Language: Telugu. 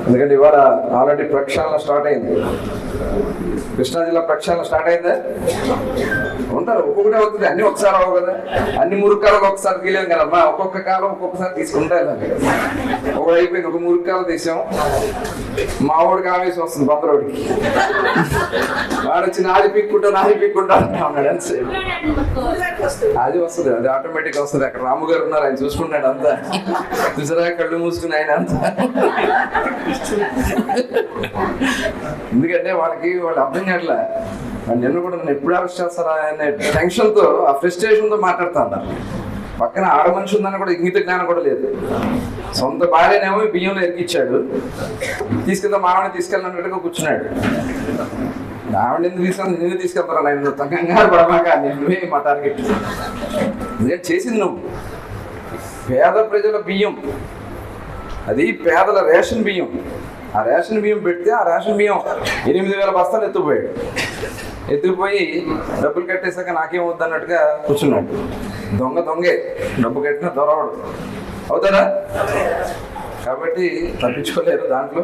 ఎందుకంటే ఇవాళ ఆల్రెడీ ప్రక్షాళన స్టార్ట్ అయింది. కృష్ణా జిల్లా ప్రక్షాళన స్టార్ట్ అయిందా? ఉంటారు, ఒక్కొక్కటే అవుతుంది, అన్ని ఒకసారి అవ్వవు కదా. అన్ని మురుక్కాలకు ఒకసారి తీయలేం కదమ్మా, ఒక్కొక్క కాలం ఒక్కొక్కసారి తీసుకుంటా. ఒకటి అయిపోయింది, ఒక మురుక్కాలు తీసాం, మా వాడికి ఆవేశం వస్తుంది, బందరోడికి వాడు వచ్చి నాది పీక్కుంటా అంటా ఉన్నాడు. అంతే, అది వస్తుంది, అది ఆటోమేటిక్ వస్తుంది. అక్కడ రాము గారు ఉన్నారు, ఆయన చూసుకుంటాడు అంతా. చూసారా, కళ్ళు మూసుకుని ఆయన అంతా. ఎందుకంటే వాళ్ళు అర్థం కావట్లే, నిన్ను కూడా నన్ను ఎప్పుడు అరెస్ట్ చేస్తారా అనే టెన్షన్తో, ఆ ఫ్రస్ట్రేషన్తో మాట్లాడుతూ ఉంటారు. పక్కన ఆడ మనిషి ఉందని కూడా ఇంగిత జ్ఞానం కూడా లేదు. సొంత భార్యనేమో బియ్యంలో ఎరికిచ్చాడు, మావిని తీసుకెళ్ళినట్టుగా కూర్చున్నాడు. ఆవిడ ఎందుకు తీసుకెళ్ళి, నిన్ను తీసుకెళ్తారా, నేను కంగారు పడమాక, నువ్వే మా టార్గెట్. నేను చేసింది నువ్వు. పేద ప్రజల బియ్యం, అది పేదల రేషన్ బియ్యం. ఆ రేషన్ బియ్యం పెడితే ఆ రేషన్ బియ్యం 8,000 బస్తాలు ఎత్తుకుపోయి డబ్బులు కట్టేశాక నాకేం వద్దు అన్నట్టుగా కూర్చున్నాడు. దొంగే, డబ్బు కట్టిన దొరవడు అవుతారా? కాబట్టి తప్పించుకోలేరు దాంట్లో.